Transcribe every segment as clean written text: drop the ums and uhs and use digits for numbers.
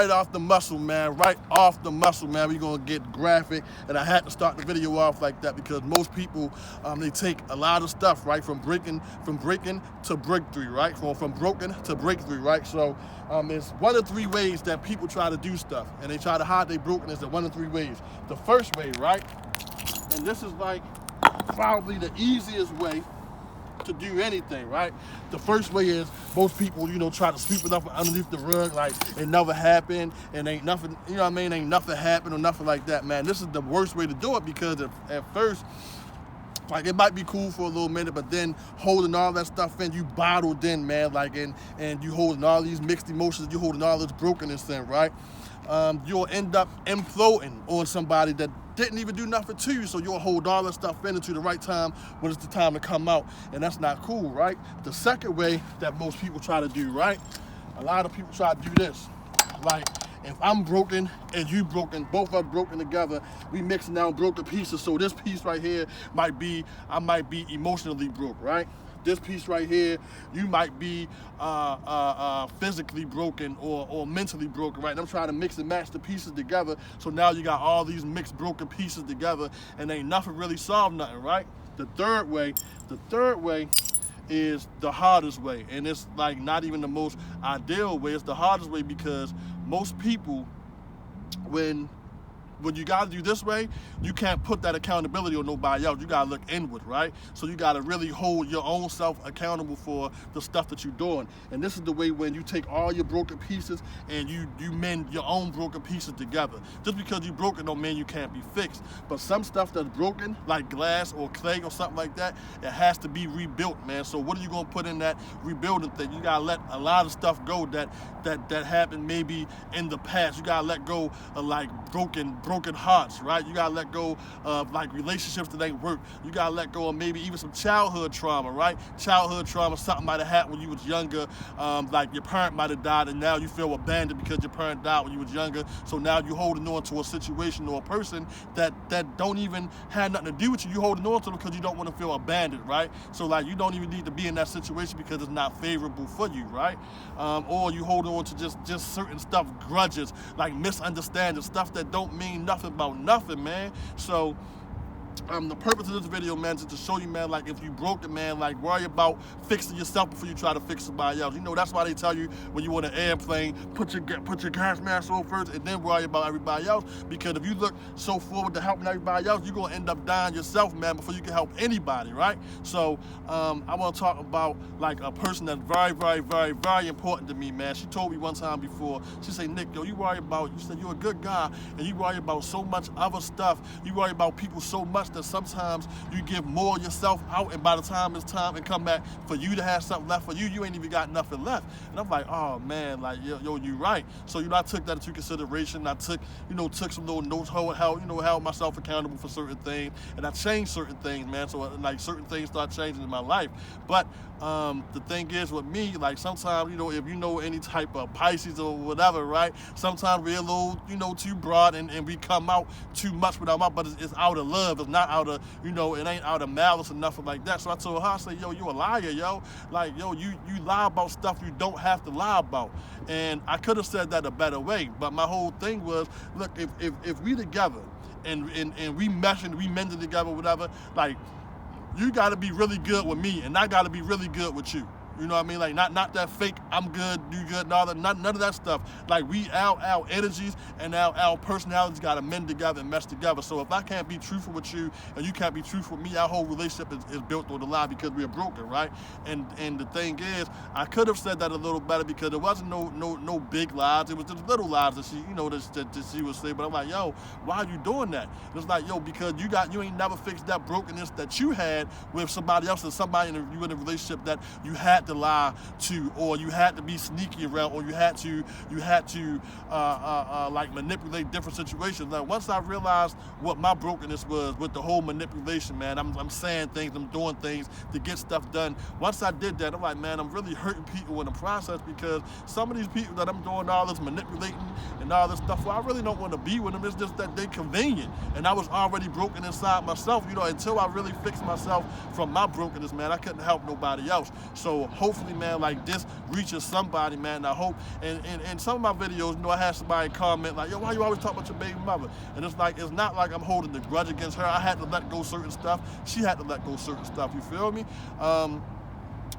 right off the muscle, man. Right off the muscle, man. We're gonna get graphic, and I had to start the video off like that because most people they take a lot of stuff, right, from breaking to breakthrough, right, from broken to breakthrough, right. So it's one of three ways that people try to do stuff, and they try to hide their brokenness in one of three ways. The first way, right, and this is like probably the easiest way to do anything, right? The first way is most people, try to sweep it up underneath the rug like it never happened and ain't nothing, ain't nothing happened or nothing like that, man. This is the worst way to do it because at first, like, it might be cool for a little minute, but then holding all that stuff in, you bottled in, man, like, and you holding all these mixed emotions, you holding all this brokenness in, right? You'll end up imploding on somebody that didn't even do nothing to you, so you'll hold all that stuff in until the right time when it's the time to come out, and that's not cool, right? The second way that most people try to do, right? A lot of people try to do this, like, if I'm broken and you broken, both of us broken together, we mixing down broken pieces. So this piece right here I might be emotionally broke, right? This piece right here, you might be physically broken or mentally broken, right? And I'm trying to mix and match the pieces together. So now you got all these mixed broken pieces together and ain't nothing really solved nothing, right? The third way is the hardest way. And it's like not even the most ideal way. It's the hardest way because most people, when you got to do this way, you can't put that accountability on nobody else. You got to look inward, right? So you got to really hold your own self accountable for the stuff that you're doing. And this is the way when you take all your broken pieces and you mend your own broken pieces together. Just because you're broken don't mean you can't be fixed. But some stuff that's broken, like glass or clay or something like that, it has to be rebuilt, man. So what are you going to put in that rebuilding thing? You got to let a lot of stuff go that happened maybe in the past. You got to let go of like broken hearts, right? You gotta let go of like relationships that ain't work. You gotta let go of maybe even some childhood trauma, right? Childhood trauma, something might have happened when you was younger, like your parent might have died and now you feel abandoned because your parent died when you was younger. So now you holding on to a situation or a person that don't even have nothing to do with you. You holding on to them because you don't want to feel abandoned, right? So like you don't even need to be in that situation because it's not favorable for you, right? Or you hold on to just certain stuff, grudges, like misunderstandings, stuff that don't mean nothing about nothing, man. So the purpose of this video, man, is to show you, man, like if you broke it, man, like worry about fixing yourself before you try to fix somebody else. That's why they tell you when you on an airplane, put your gas mask on first and then worry about everybody else. Because if you look so forward to helping everybody else, you're gonna end up dying yourself, man, before you can help anybody, right? So I want to talk about like a person that's very, very, very, very important to me, man. She told me one time before, she said, Nick, yo, you said you're a good guy and you worry about so much other stuff. You worry about people so much that sometimes you give more of yourself out, and by the time it's time and come back for you to have something left for you, you ain't even got nothing left. And I'm like, oh man, like yo, you right. So I took that into consideration. I took some little notes, held myself accountable for certain things, and I changed certain things, man. So like certain things start changing in my life. But the thing is with me, like sometimes, if you know any type of Pisces or whatever, right? Sometimes we're a little, too broad and we come out too much with our mouth, but it's out of love. It's not out of, it ain't out of malice or nothing like that. So I told her, I said, yo, you a liar, yo. Like, yo, you lie about stuff you don't have to lie about. And I could have said that a better way, but my whole thing was, look, if we together and we meshing, we mending together, whatever, like, you got to be really good with me, and I got to be really good with you. You know what I mean? Like not that fake, I'm good, you good, none of that stuff. Like our energies and our personalities gotta mend together and mesh together. So if I can't be truthful with you and you can't be truthful with me, our whole relationship is built on the lie because we're broken, right? And the thing is, I could have said that a little better because there wasn't no big lies. It was just little lies that she, that she would say. But I'm like, yo, why are you doing that? And it's like, yo, because you ain't never fixed that brokenness that you had with somebody else, or somebody you in a relationship that you had to lie to, or you had to be sneaky around, or you had to like manipulate different situations. Now, once I realized what my brokenness was with the whole manipulation, man, I'm saying things, I'm doing things to get stuff done. Once I did that, I'm like, man, I'm really hurting people in the process because some of these people that I'm doing all this manipulating and all this stuff, well, I really don't want to be with them. It's just that they convenient, and I was already broken inside myself. Until I really fixed myself from my brokenness, man, I couldn't help nobody else. So hopefully, man, like this reaches somebody, man. I hope, and some of my videos, you know, I had somebody comment like, yo, why you always talk about your baby mother? And it's like, it's not like I'm holding a grudge against her. I had to let go certain stuff. She had to let go certain stuff. You feel me?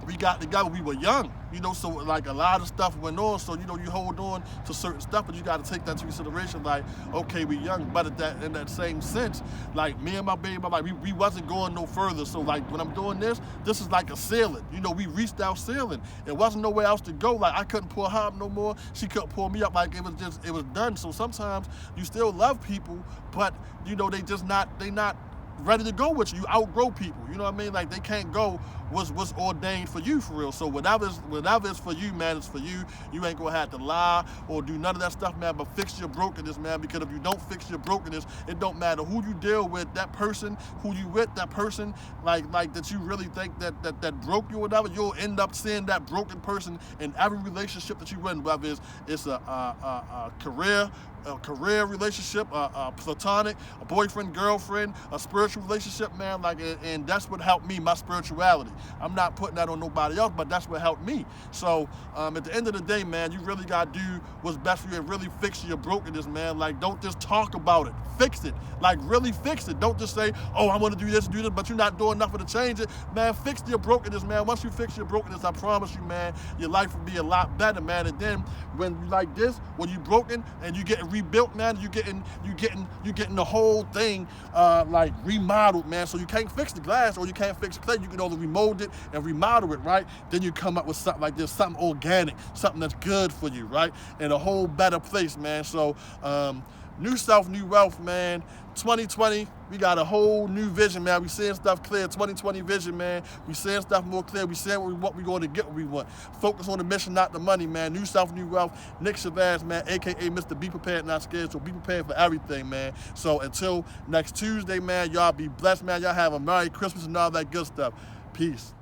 We got together, we were young, you know, so like a lot of stuff went on, so, you know, you hold on to certain stuff, but you got to take that into consideration, like, okay, we young, but in that same sense, like, me and my baby, like, we wasn't going no further, so, like, when I'm doing this is like a ceiling, you know, we reached our ceiling, it wasn't nowhere else to go, like, I couldn't pull her up no more, she couldn't pull me up, like, it was done, so sometimes you still love people, but, you know, they not ready to go with you. You outgrow people. You know what I mean? Like, they can't go what's ordained for you, for real. So whatever's for you, man, it's for you. You ain't gonna have to lie or do none of that stuff, man, but fix your brokenness, man, because if you don't fix your brokenness, it don't matter who you deal with, that person, who you with, that person, like that you really think that broke you or whatever, you'll end up seeing that broken person in every relationship that you in, whether it's a career relationship, a platonic, a boyfriend, girlfriend, a spiritual relationship, man, like, and that's what helped me, my spirituality. I'm not putting that on nobody else, but that's what helped me. So at the end of the day, man, you really got to do what's best for you and really fix your brokenness, man. Like, don't just talk about it. Fix it. Like, really fix it. Don't just say, oh, I want to do this, but you're not doing nothing to change it. Man, fix your brokenness, man. Once you fix your brokenness, I promise you, man, your life will be a lot better, man. And then when you like this, when you broken and you getting rebuilt, man, you getting the whole thing like remodeled, man. So you can't fix the glass or you can't fix clay. You can only remold it and remodel it, right? Then you come up with something like this, something organic, something that's good for you, right? In a whole better place, man. So new self, new wealth, man. 2020, we got a whole new vision, man. We seeing stuff clear. 2020 vision, man. We seeing stuff more clear. We seeing what we going to get what we want. Focus on the mission, not the money, man. New self, new wealth. Nick Shabazz, man, a.k.a. Mr. Be Prepared, Not Scared. So be prepared for everything, man. So until next Tuesday, man, y'all be blessed, man. Y'all have a Merry Christmas and all that good stuff. Peace.